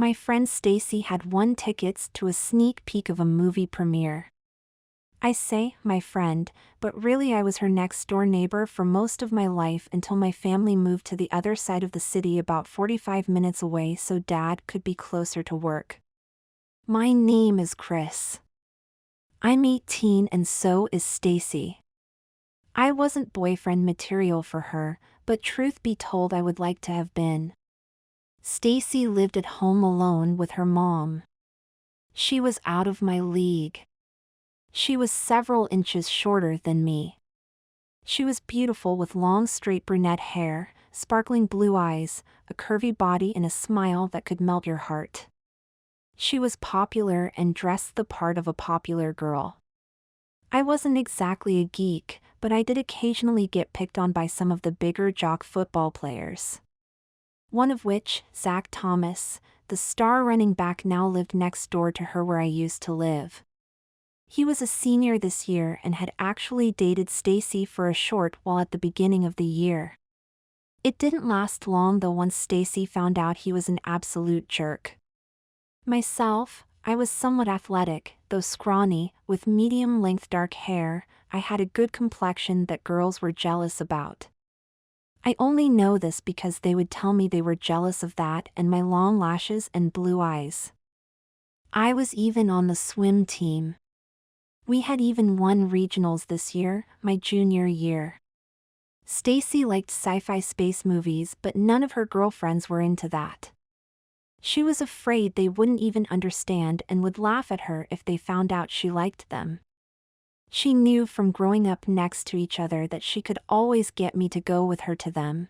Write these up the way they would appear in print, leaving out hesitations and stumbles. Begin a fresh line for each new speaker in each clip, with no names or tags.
My friend Stacy had won tickets to a sneak peek of a movie premiere. I say my friend, but really I was her next-door neighbor for most of my life until my family moved to the other side of the city about 45 minutes away so Dad could be closer to work. My name is Chris. I'm 18 and so is Stacy. I wasn't boyfriend material for her, but truth be told I would like to have been. Stacy lived at home alone with her mom. She was out of my league. She was several inches shorter than me. She was beautiful with long straight brunette hair, sparkling blue eyes, a curvy body and a smile that could melt your heart. She was popular and dressed the part of a popular girl. I wasn't exactly a geek, but I did occasionally get picked on by some of the bigger jock football players. One of which, Zach Thomas, the star running back, now lived next door to her where I used to live. He was a senior this year and had actually dated Stacy for a short while at the beginning of the year. It didn't last long though once Stacy found out he was an absolute jerk. Myself, I was somewhat athletic, though scrawny, with medium-length dark hair. I had a good complexion that girls were jealous about. I only know this because they would tell me they were jealous of that and my long lashes and blue eyes. I was even on the swim team. We had even won regionals this year, my junior year. Stacy liked sci-fi space movies, but none of her girlfriends were into that. She was afraid they wouldn't even understand and would laugh at her if they found out she liked them. She knew from growing up next to each other that she could always get me to go with her to them.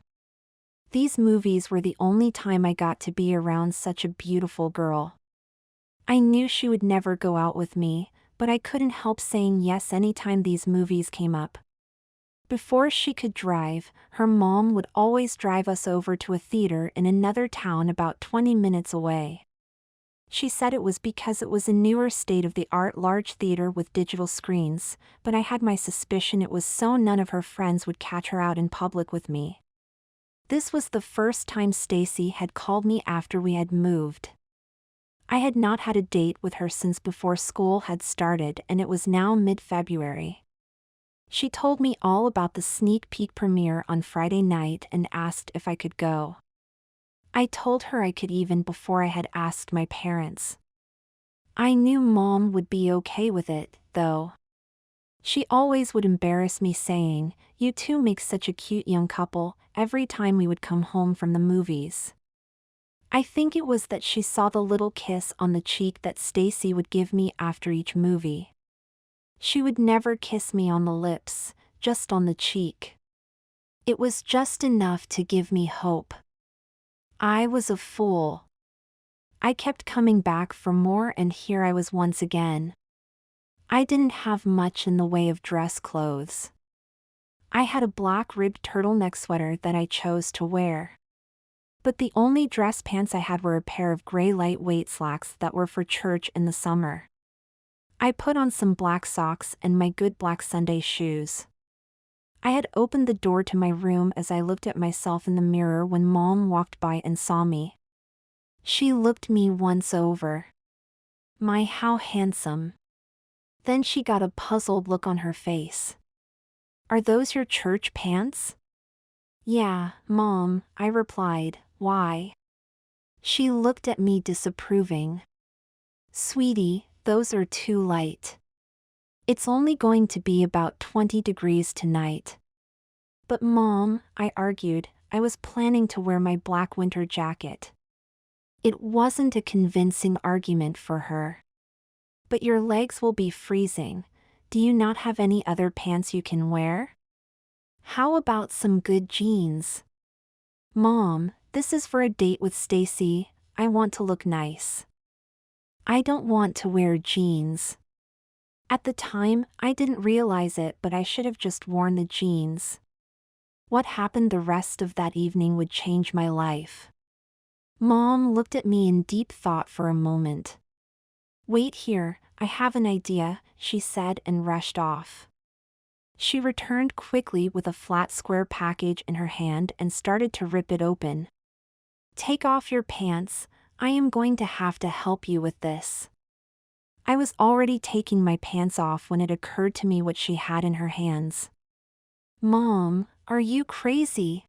These movies were the only time I got to be around such a beautiful girl. I knew she would never go out with me, but I couldn't help saying yes anytime these movies came up. Before she could drive, her mom would always drive us over to a theater in another town about 20 minutes away. She said it was because it was a newer state-of-the-art large theater with digital screens, but I had my suspicion it was so none of her friends would catch her out in public with me. This was the first time Stacy had called me after we had moved. I had not had a date with her since before school had started and it was now mid-February. She told me all about the sneak peek premiere on Friday night and asked if I could go. I told her I could even before I had asked my parents. I knew Mom would be okay with it, though. She always would embarrass me saying, "You two make such a cute young couple," every time we would come home from the movies. I think it was that she saw the little kiss on the cheek that Stacy would give me after each movie. She would never kiss me on the lips, just on the cheek. It was just enough to give me hope. I was a fool. I kept coming back for more and here I was once again. I didn't have much in the way of dress clothes. I had a black ribbed turtleneck sweater that I chose to wear. But the only dress pants I had were a pair of gray lightweight slacks that were for church in the summer. I put on some black socks and my good black Sunday shoes. I had opened the door to my room as I looked at myself in the mirror when Mom walked by and saw me. She looked me once over. My, how handsome. Then she got a puzzled look on her face. "Are those your church pants?" "Yeah, Mom," I replied. "Why?" She looked at me disapproving. "Sweetie, those are too light. It's only going to be about 20 degrees tonight." "But Mom," I argued, I was planning to wear my black winter jacket. It wasn't a convincing argument for her. "But your legs will be freezing. Do you not have any other pants you can wear? How about some good jeans?" "Mom, this is for a date with Stacy. I want to look nice. I don't want to wear jeans." At the time, I didn't realize it, but I should have just worn the jeans. What happened the rest of that evening would change my life. Mom looked at me in deep thought for a moment. "Wait here, I have an idea," she said and rushed off. She returned quickly with a flat square package in her hand and started to rip it open. "Take off your pants, I am going to have to help you with this. I was already taking my pants off when it occurred to me what she had in her hands. Mom, are you crazy?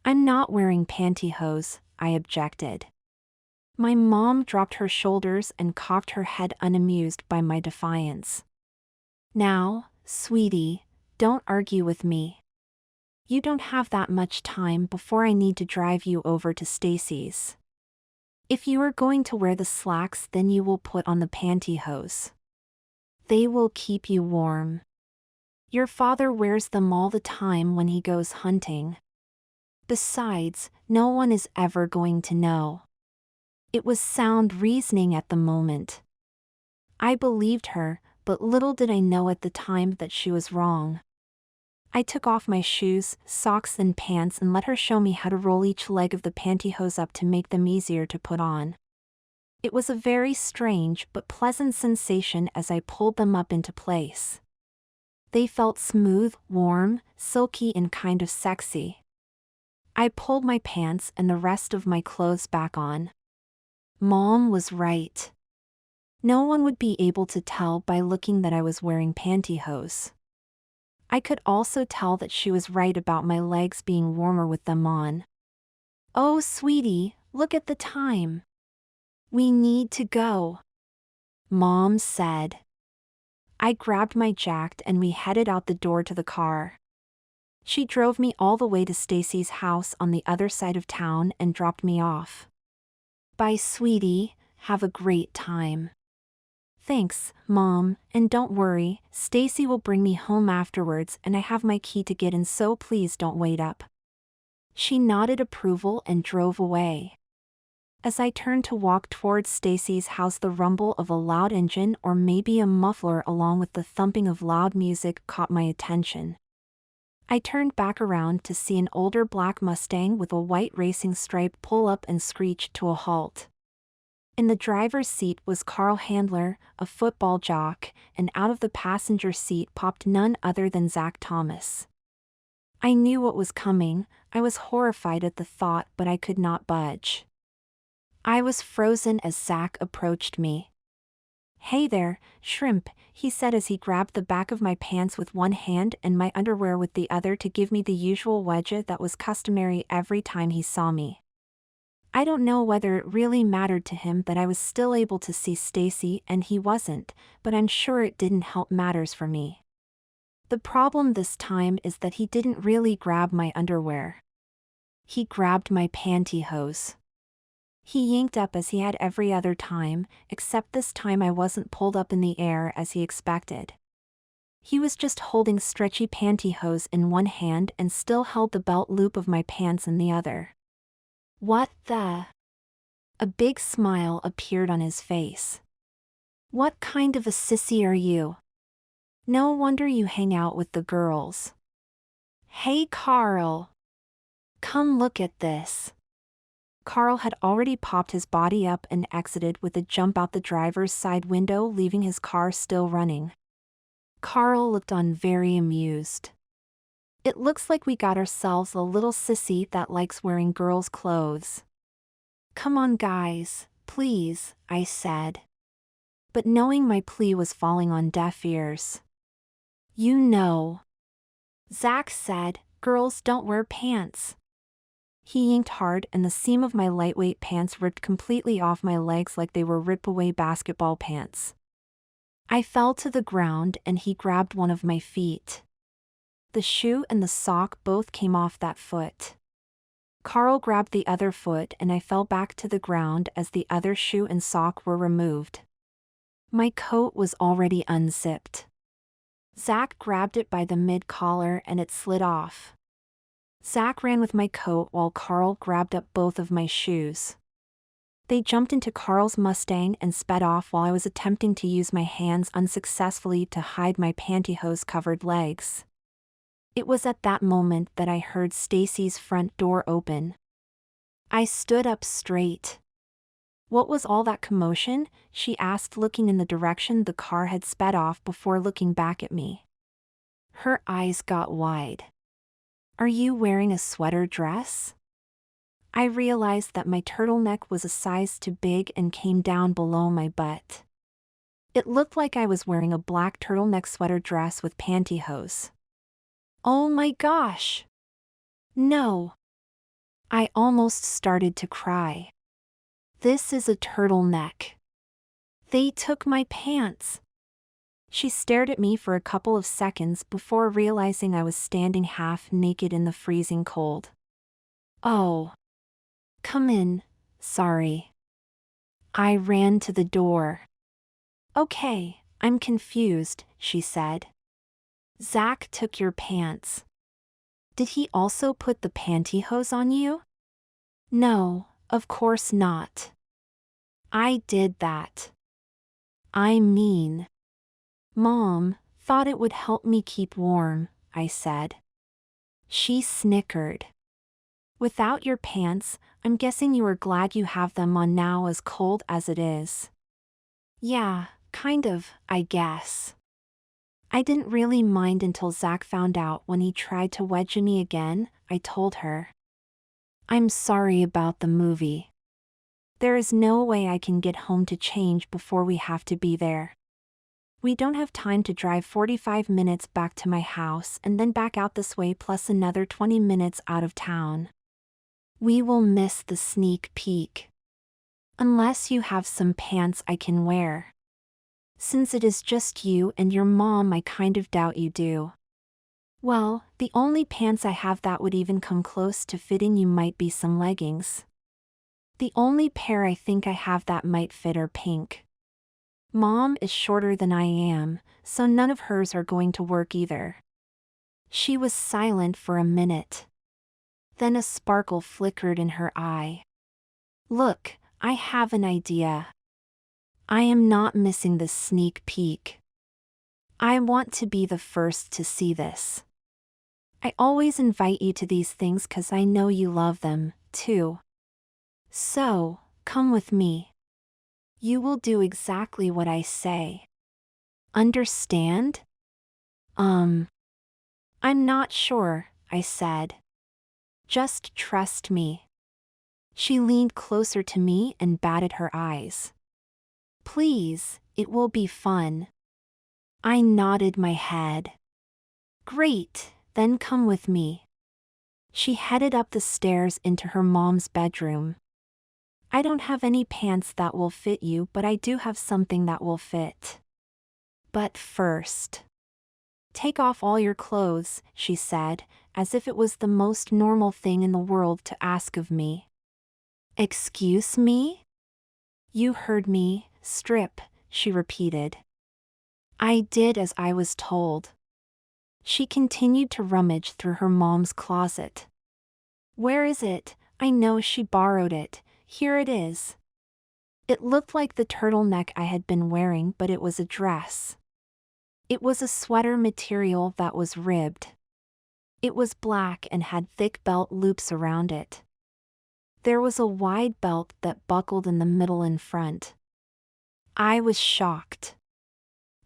I'm not wearing pantyhose, I objected. My mom dropped her shoulders and cocked her head unamused by my defiance. Now, sweetie, don't argue with me. You don't have that much time before I need to drive you over to Stacy's. If you are going to wear the slacks, then you will put on the pantyhose. They will keep you warm. Your father wears them all the time when he goes hunting. Besides, no one is ever going to know. It was sound reasoning at the moment. I believed her, but little did I know at the time that she was wrong. I took off my shoes, socks and pants and let her show me how to roll each leg of the pantyhose up to make them easier to put on. It was a very strange but pleasant sensation as I pulled them up into place. They felt smooth, warm, silky and kind of sexy. I pulled my pants and the rest of my clothes back on. Mom was right. No one would be able to tell by looking that I was wearing pantyhose. I could also tell that she was right about my legs being warmer with them on. Oh, sweetie, look at the time. We need to go, Mom said. I grabbed my jacket and we headed out the door to the car. She drove me all the way to Stacy's house on the other side of town and dropped me off. Bye, sweetie, have a great time. Thanks, Mom, and don't worry, Stacy will bring me home afterwards and I have my key to get in, so please don't wait up. She nodded approval and drove away. As I turned to walk towards Stacy's house, the rumble of a loud engine or maybe a muffler along with the thumping of loud music caught my attention. I turned back around to see an older black Mustang with a white racing stripe pull up and screech to a halt. In the driver's seat was Carl Handler, a football jock, and out of the passenger seat popped none other than Zach Thomas. I knew what was coming. I was horrified at the thought, but I could not budge. I was frozen as Zach approached me. Hey there, shrimp, he said as he grabbed the back of my pants with one hand and my underwear with the other to give me the usual wedge that was customary every time he saw me. I don't know whether it really mattered to him that I was still able to see Stacy and he wasn't, but I'm sure it didn't help matters for me. The problem this time is that he didn't really grab my underwear. He grabbed my pantyhose. He yanked up as he had every other time, except this time I wasn't pulled up in the air as he expected. He was just holding stretchy pantyhose in one hand and still held the belt loop of my pants in the other. What the? A big smile appeared on his face. What kind of a sissy are you? No wonder you hang out with the girls. Hey Carl. Come look at this. Carl had already popped his body up and exited with a jump out the driver's side window, leaving his car still running. Carl looked on very amused. It looks like we got ourselves a little sissy that likes wearing girls' clothes. Come on guys, please, I said. But knowing my plea was falling on deaf ears. You know. Zach said, girls don't wear pants. He yanked hard and the seam of my lightweight pants ripped completely off my legs like they were rip-away basketball pants. I fell to the ground and he grabbed one of my feet. The shoe and the sock both came off that foot. Carl grabbed the other foot and I fell back to the ground as the other shoe and sock were removed. My coat was already unzipped. Zach grabbed it by the mid-collar and it slid off. Zach ran with my coat while Carl grabbed up both of my shoes. They jumped into Carl's Mustang and sped off while I was attempting to use my hands unsuccessfully to hide my pantyhose-covered legs. It was at that moment that I heard Stacy's front door open. I stood up straight. What was all that commotion? She asked, looking in the direction the car had sped off before looking back at me. Her eyes got wide. Are you wearing a sweater dress? I realized that my turtleneck was a size too big and came down below my butt. It looked like I was wearing a black turtleneck sweater dress with pantyhose. Oh my gosh! No! I almost started to cry. This is a turtleneck. They took my pants. She stared at me for a couple of seconds before realizing I was standing half naked in the freezing cold. Oh. Come in, sorry. I ran to the door. Okay, I'm confused, she said. Zach took your pants. Did he also put the pantyhose on you? No, of course not. I did that. I mean, Mom thought it would help me keep warm, I said. She snickered. Without your pants, I'm guessing you are glad you have them on now as cold as it is. Yeah, kind of, I guess. I didn't really mind until Zach found out when he tried to wedge me again, I told her. I'm sorry about the movie. There is no way I can get home to change before we have to be there. We don't have time to drive 45 minutes back to my house and then back out this way plus another 20 minutes out of town. We will miss the sneak peek. Unless you have some pants I can wear. Since it is just you and your mom, I kind of doubt you do. Well, the only pants I have that would even come close to fitting you might be some leggings. The only pair I think I have that might fit are pink. Mom is shorter than I am, so none of hers are going to work either. She was silent for a minute. Then a sparkle flickered in her eye. Look, I have an idea. I am not missing this sneak peek. I want to be the first to see this. I always invite you to these things 'cause I know you love them, too. So, come with me. You will do exactly what I say. Understand? I'm not sure, I said. Just trust me. She leaned closer to me and batted her eyes. Please, it will be fun. I nodded my head. Great, then come with me. She headed up the stairs into her mom's bedroom. I don't have any pants that will fit you, but I do have something that will fit. But first, take off all your clothes, she said, as if it was the most normal thing in the world to ask of me. Excuse me? You heard me, strip, she repeated. I did as I was told. She continued to rummage through her mom's closet. Where is it? I know she borrowed it. Here it is. It looked like the turtleneck I had been wearing, but it was a dress. It was a sweater material that was ribbed. It was black and had thick belt loops around it. There was a wide belt that buckled in the middle and front. I was shocked.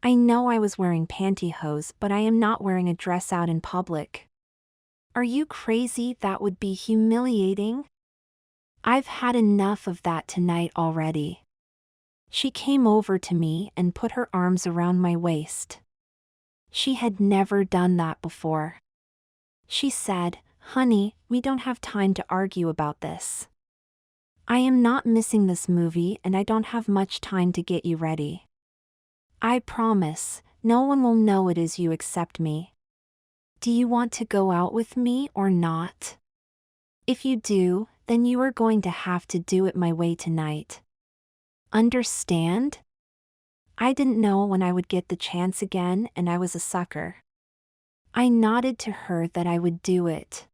I know I was wearing pantyhose, but I am not wearing a dress out in public. Are you crazy? That would be humiliating. I've had enough of that tonight already. She came over to me and put her arms around my waist. She had never done that before. She said, Honey, we don't have time to argue about this. I am not missing this movie and I don't have much time to get you ready. I promise, no one will know it is you except me. Do you want to go out with me or not? If you do, then you are going to have to do it my way tonight. Understand? I didn't know when I would get the chance again, and I was a sucker. I nodded to her that I would do it.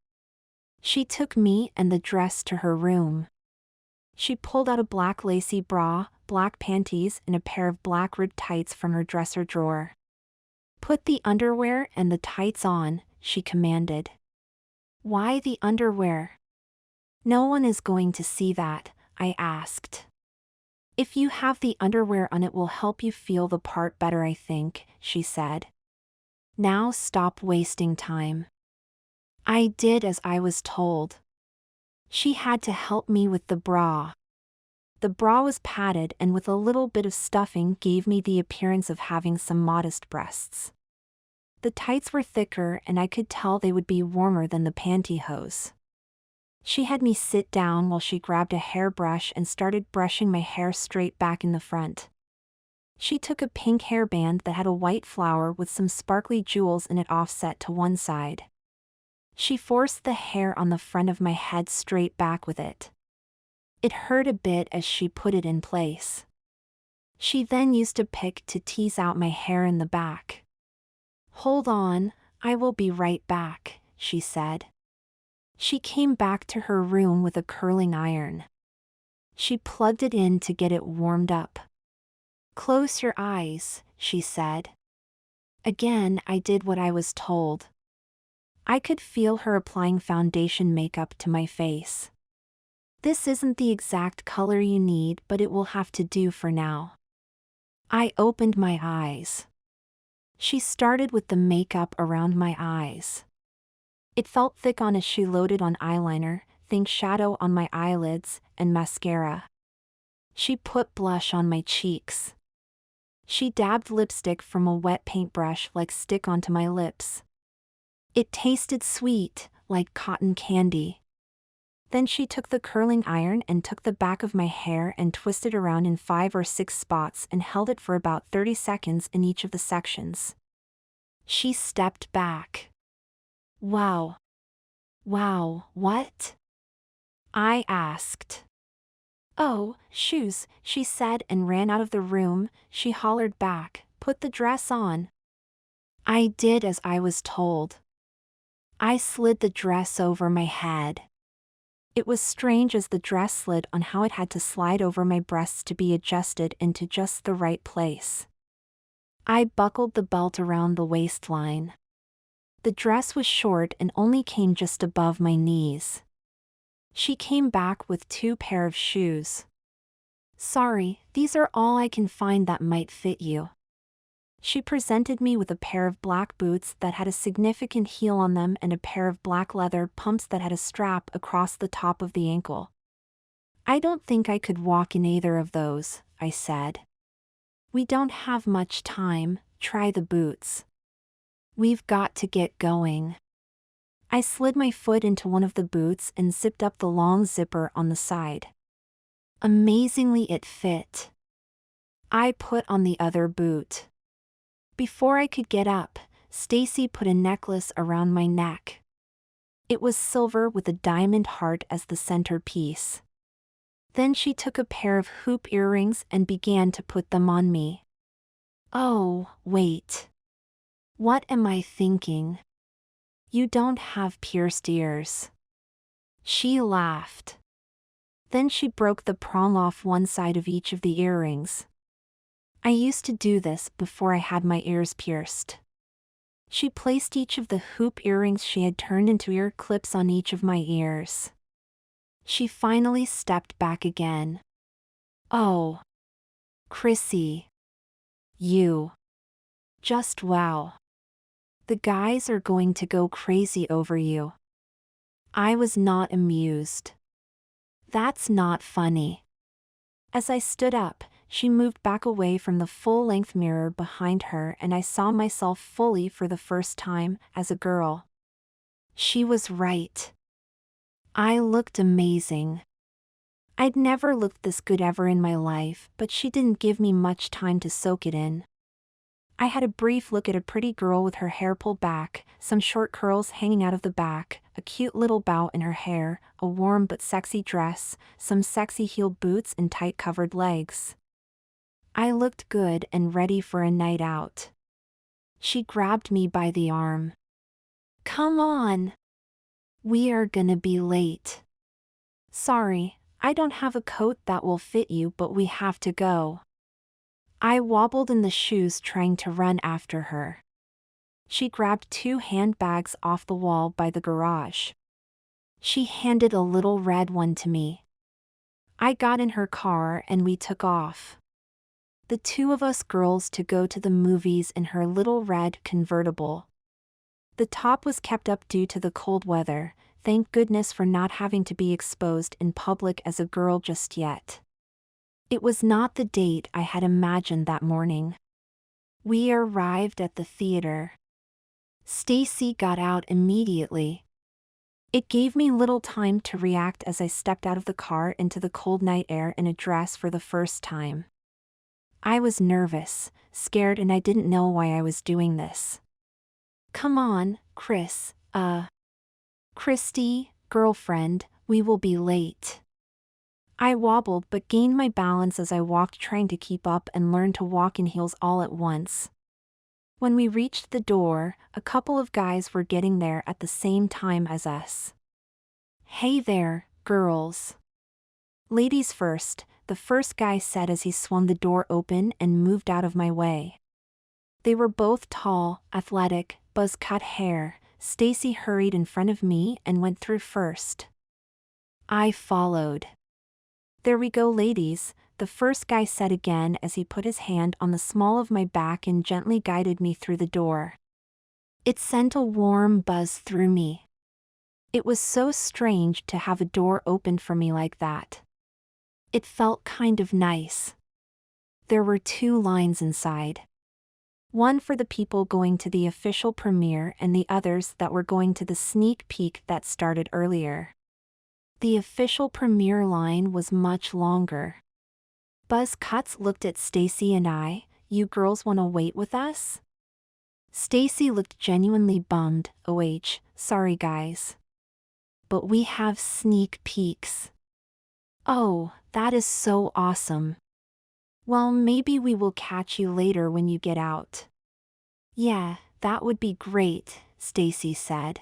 She took me and the dress to her room. She pulled out a black lacy bra, black panties, and a pair of black ribbed tights from her dresser drawer. Put the underwear and the tights on, she commanded. Why the underwear? No one is going to see that, I asked. If you have the underwear on, it will help you feel the part better, I think, she said. Now stop wasting time. I did as I was told. She had to help me with the bra. The bra was padded and with a little bit of stuffing gave me the appearance of having some modest breasts. The tights were thicker and I could tell they would be warmer than the pantyhose. She had me sit down while she grabbed a hairbrush and started brushing my hair straight back in the front. She took a pink hairband that had a white flower with some sparkly jewels in it offset to one side. She forced the hair on the front of my head straight back with it. It hurt a bit as she put it in place. She then used a pick to tease out my hair in the back. "Hold on, I will be right back," she said. She came back to her room with a curling iron. She plugged it in to get it warmed up. "Close your eyes," she said. Again, I did what I was told. I could feel her applying foundation makeup to my face. "This isn't the exact color you need, but it will have to do for now." I opened my eyes. She started with the makeup around my eyes. It felt thick on as she loaded on eyeliner, think shadow on my eyelids, and mascara. She put blush on my cheeks. She dabbed lipstick from a wet paintbrush like stick onto my lips. It tasted sweet, like cotton candy. Then she took the curling iron and took the back of my hair and twisted around in 5 or 6 spots and held it for about 30 seconds in each of the sections. She stepped back. "Wow. Wow, what?" I asked. "Oh, shoes," she said and ran out of the room. She hollered back, "Put the dress on." I did as I was told. I slid the dress over my head. It was strange as the dress slid on how it had to slide over my breasts to be adjusted into just the right place. I buckled the belt around the waistline. The dress was short and only came just above my knees. She came back with 2 pair of shoes. "Sorry, these are all I can find that might fit you." She presented me with a pair of black boots that had a significant heel on them and a pair of black leather pumps that had a strap across the top of the ankle. "I don't think I could walk in either of those," I said. "We don't have much time, try the boots." "We've got to get going." I slid my foot into one of the boots and zipped up the long zipper on the side. Amazingly, it fit. I put on the other boot. Before I could get up, Stacy put a necklace around my neck. It was silver with a diamond heart as the centerpiece. Then she took a pair of hoop earrings and began to put them on me. "Oh, wait. What am I thinking? You don't have pierced ears." She laughed. Then she broke the prong off one side of each of the earrings. I used to do this before I had my ears pierced. She placed each of the hoop earrings she had turned into ear clips on each of my ears. She finally stepped back again. "Oh, Chrissy. You. Just wow. The guys are going to go crazy over you." I was not amused. "That's not funny." As I stood up, she moved back away from the full-length mirror behind her and I saw myself fully for the first time as a girl. She was right. I looked amazing. I'd never looked this good ever in my life, but she didn't give me much time to soak it in. I had a brief look at a pretty girl with her hair pulled back, some short curls hanging out of the back, a cute little bow in her hair, a warm but sexy dress, some sexy heeled boots and tight covered legs. I looked good and ready for a night out. She grabbed me by the arm. "Come on. We are gonna be late." "Sorry, I don't have a coat that will fit you, but we have to go." I wobbled in the shoes trying to run after her. She grabbed 2 handbags off the wall by the garage. She handed a little red one to me. I got in her car and we took off. The 2 of us girls to go to the movies in her little red convertible. The top was kept up due to the cold weather, thank goodness for not having to be exposed in public as a girl just yet. It was not the date I had imagined that morning. We arrived at the theater. Stacy got out immediately. It gave me little time to react as I stepped out of the car into the cold night air in a dress for the first time. I was nervous, scared, and I didn't know why I was doing this. Come on, Christy, girlfriend, we will be late. I wobbled but gained my balance as I walked, trying to keep up and learn to walk in heels all at once. When we reached the door, a couple of guys were getting there at the same time as us. Hey there, girls. Ladies first, the first guy said as he swung the door open and moved out of my way. They were both tall, athletic, buzz-cut hair. Stacy hurried in front of me and went through first. I followed. There we go, ladies, the first guy said again as he put his hand on the small of my back and gently guided me through the door. It sent a warm buzz through me. It was so strange to have a door opened for me like that. It felt kind of nice. There were 2 lines inside. One for the people going to the official premiere and the others that were going to the sneak peek that started earlier. The official premiere line was much longer. Buzz Cuts looked at Stacy and I. You girls wanna wait with us? Stacy looked genuinely bummed. Sorry guys. But we have sneak peeks. Oh, that is so awesome. Well, maybe we will catch you later when you get out. Yeah, that would be great, Stacy said.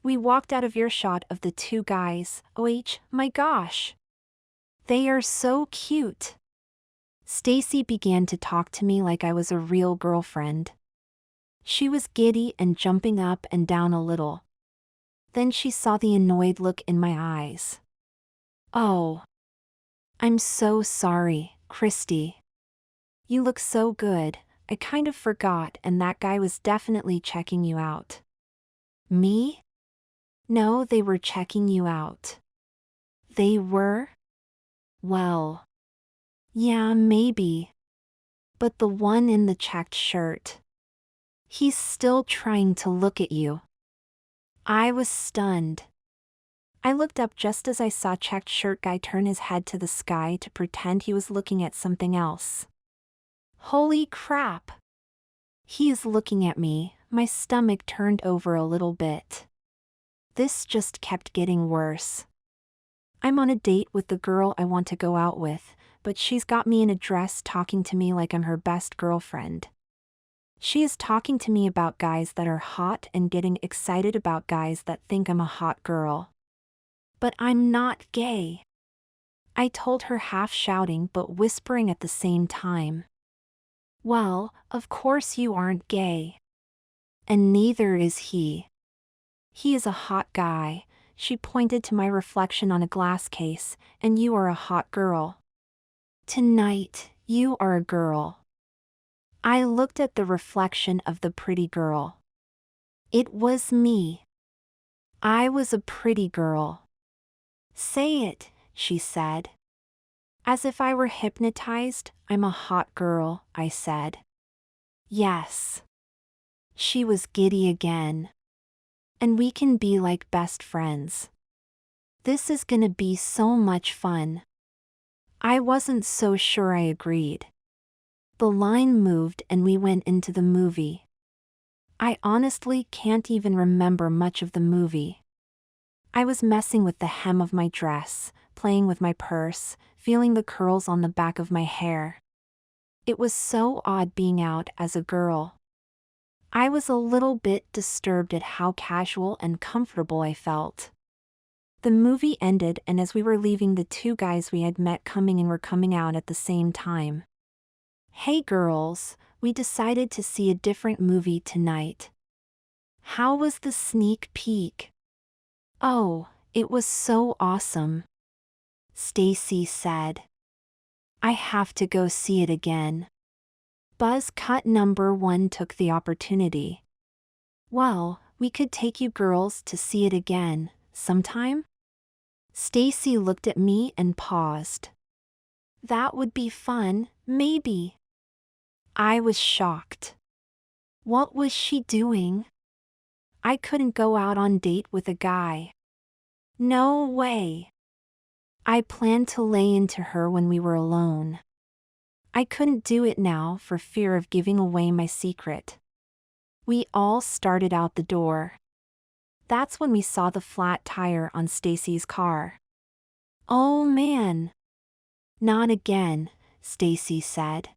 We walked out of earshot of the 2 guys. My gosh. They are so cute. Stacy began to talk to me like I was a real girlfriend. She was giddy and jumping up and down a little. Then she saw the annoyed look in my eyes. Oh. I'm so sorry, Christy. You look so good, I kind of forgot, and that guy was definitely checking you out. Me? No, they were checking you out. They were? Well. Yeah, maybe. But the one in the checked shirt. He's still trying to look at you. I was stunned. I looked up just as I saw checked shirt guy turn his head to the sky to pretend he was looking at something else. Holy crap! He is looking at me. My stomach turned over a little bit. This just kept getting worse. I'm on a date with the girl I want to go out with, but she's got me in a dress talking to me like I'm her best girlfriend. She is talking to me about guys that are hot and getting excited about guys that think I'm a hot girl. But I'm not gay. I told her, half shouting but whispering at the same time. Well, of course you aren't gay. And neither is he. He is a hot guy. She pointed to my reflection on a glass case, and you are a hot girl. Tonight, you are a girl. I looked at the reflection of the pretty girl. It was me. I was a pretty girl. Say it, she said. As if I were hypnotized. I'm a hot girl, I said. Yes. She was giddy again. And we can be like best friends. This is gonna be so much fun. I wasn't so sure I agreed. The line moved and we went into the movie. I honestly can't even remember much of the movie. I was messing with the hem of my dress, playing with my purse, feeling the curls on the back of my hair. It was so odd being out as a girl. I was a little bit disturbed at how casual and comfortable I felt. The movie ended, and as we were leaving, the 2 guys we had met were coming out at the same time. Hey girls, we decided to see a different movie tonight. How was the sneak peek? Oh, it was so awesome. Stacy said. I have to go see it again. Buzz Cut number 1 took the opportunity. Well, we could take you girls to see it again, sometime? Stacy looked at me and paused. That would be fun, maybe. I was shocked. What was she doing? I couldn't go out on date with a guy. No way. I planned to lay into her when we were alone. I couldn't do it now for fear of giving away my secret. We all started out the door. That's when we saw the flat tire on Stacy's car. Oh man. Not again, Stacy said.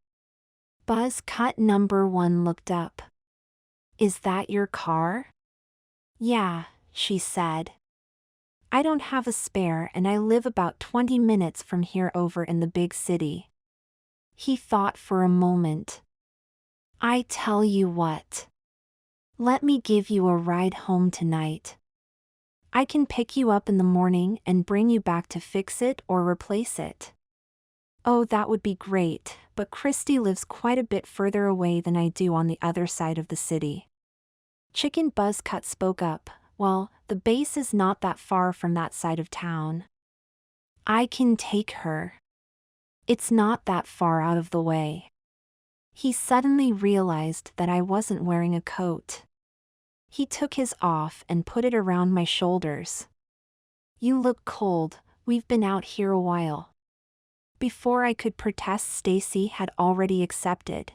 Buzz cut number 1 looked up. Is that your car? Yeah, she said. I don't have a spare and I live about 20 minutes from here over in the big city. He thought for a moment. I tell you what. Let me give you a ride home tonight. I can pick you up in the morning and bring you back to fix it or replace it. Oh, that would be great, but Christy lives quite a bit further away than I do on the other side of the city. Chicken Buzzcut spoke up. Well, the base is not that far from that side of town. I can take her. It's not that far out of the way. He suddenly realized that I wasn't wearing a coat. He took his off and put it around my shoulders. You look cold, we've been out here a while. Before I could protest, Stacy had already accepted.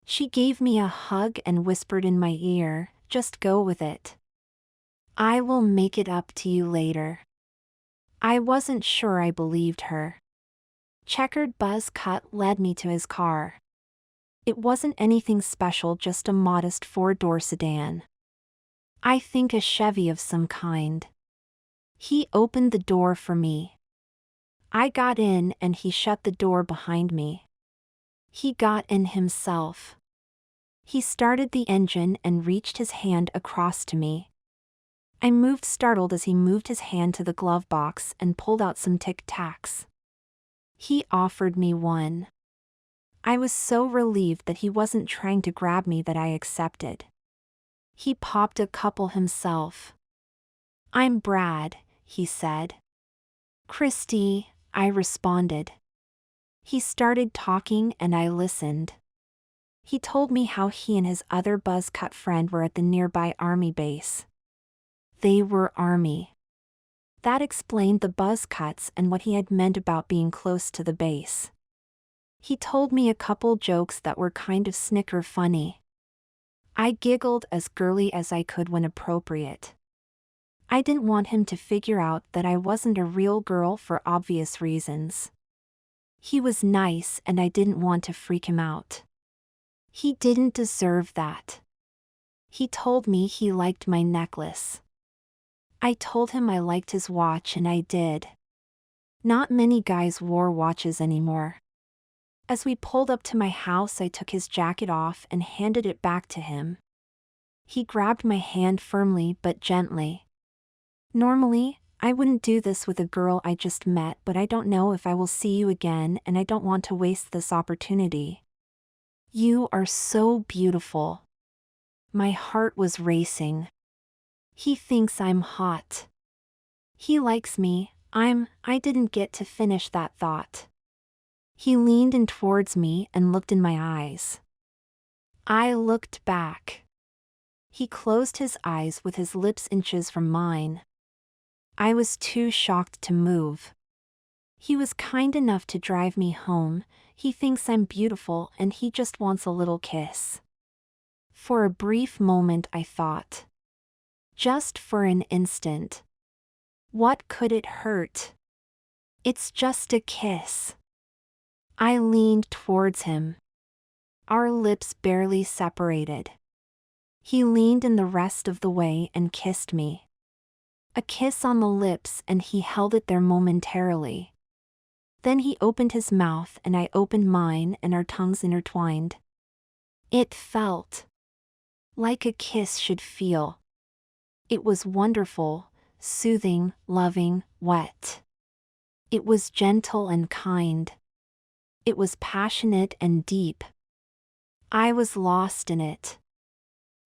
She gave me a hug and whispered in my ear, just go with it. I will make it up to you later. I wasn't sure I believed her. Checkered Buzz Cut led me to his car. It wasn't anything special, just a modest 4-door sedan. I think a Chevy of some kind. He opened the door for me. I got in and he shut the door behind me. He got in himself. He started the engine and reached his hand across to me. I moved startled as he moved his hand to the glove box and pulled out some Tic Tacs. He offered me one. I was so relieved that he wasn't trying to grab me that I accepted. He popped a couple himself. I'm Brad, he said. Christy, I responded. He started talking and I listened. He told me how he and his other buzzcut friend were at the nearby army base. They were army. That explained the buzzcuts and what he had meant about being close to the base. He told me a couple jokes that were kind of snicker funny. I giggled as girly as I could when appropriate. I didn't want him to figure out that I wasn't a real girl for obvious reasons. He was nice and I didn't want to freak him out. He didn't deserve that. He told me he liked my necklace. I told him I liked his watch and I did. Not many guys wore watches anymore. As we pulled up to my house, I took his jacket off and handed it back to him. He grabbed my hand firmly but gently. Normally, I wouldn't do this with a girl I just met, but I don't know if I will see you again and I don't want to waste this opportunity. You are so beautiful. My heart was racing. He thinks I'm hot. He likes me. I didn't get to finish that thought. He leaned in towards me and looked in my eyes. I looked back. He closed his eyes with his lips inches from mine. I was too shocked to move. He was kind enough to drive me home. He thinks I'm beautiful and he just wants a little kiss. For a brief moment I thought. Just for an instant. What could it hurt? It's just a kiss. I leaned towards him. Our lips barely separated. He leaned in the rest of the way and kissed me. A kiss on the lips and he held it there momentarily. Then he opened his mouth and I opened mine and our tongues intertwined. It felt like a kiss should feel. It was wonderful, soothing, loving, wet. It was gentle and kind. It was passionate and deep. I was lost in it.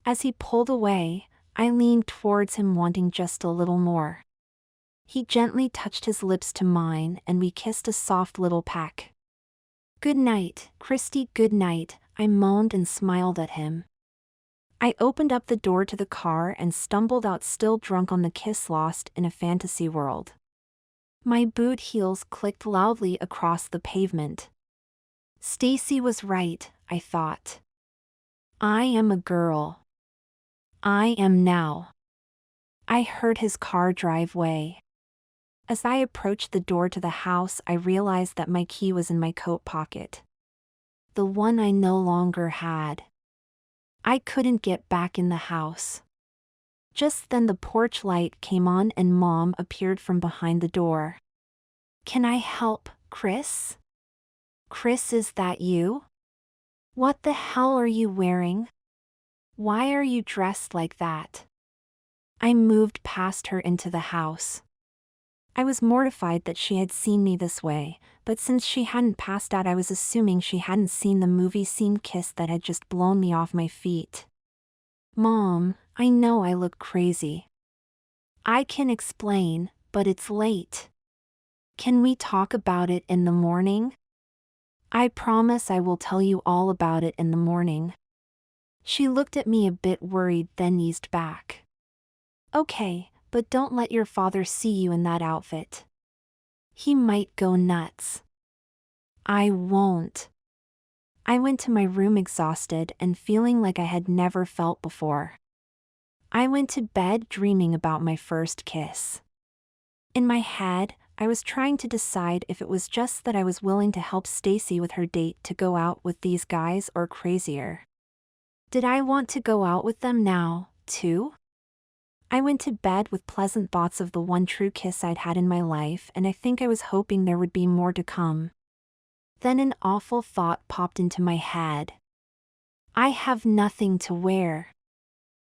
As he pulled away, I leaned towards him, wanting just a little more. He gently touched his lips to mine, and we kissed a soft little peck. "Good night, Christy, good night," I moaned and smiled at him. I opened up the door to the car and stumbled out, still drunk on the kiss, lost in a fantasy world. My boot heels clicked loudly across the pavement. Stacy was right, I thought. I am a girl. I am now. I heard his car drive away. As I approached the door to the house, I realized that my key was in my coat pocket. The one I no longer had. I couldn't get back in the house. Just then the porch light came on and Mom appeared from behind the door. "Can I help, Chris?" "Chris, is that you? What the hell are you wearing? Why are you dressed like that?" I moved past her into the house. I was mortified that she had seen me this way, but since she hadn't passed out, I was assuming she hadn't seen the movie scene kiss that had just blown me off my feet. "Mom, I know I look crazy. I can explain, but it's late. Can we talk about it in the morning?" "I promise I will tell you all about it in the morning." She looked at me a bit worried, then eased back. "Okay, but don't let your father see you in that outfit. He might go nuts." "I won't." I went to my room exhausted and feeling like I had never felt before. I went to bed dreaming about my first kiss. In my head, I was trying to decide if it was just that I was willing to help Stacy with her date to go out with these guys, or crazier. Did I want to go out with them now, too? I went to bed with pleasant thoughts of the one true kiss I'd had in my life, and I think I was hoping there would be more to come. Then an awful thought popped into my head. I have nothing to wear.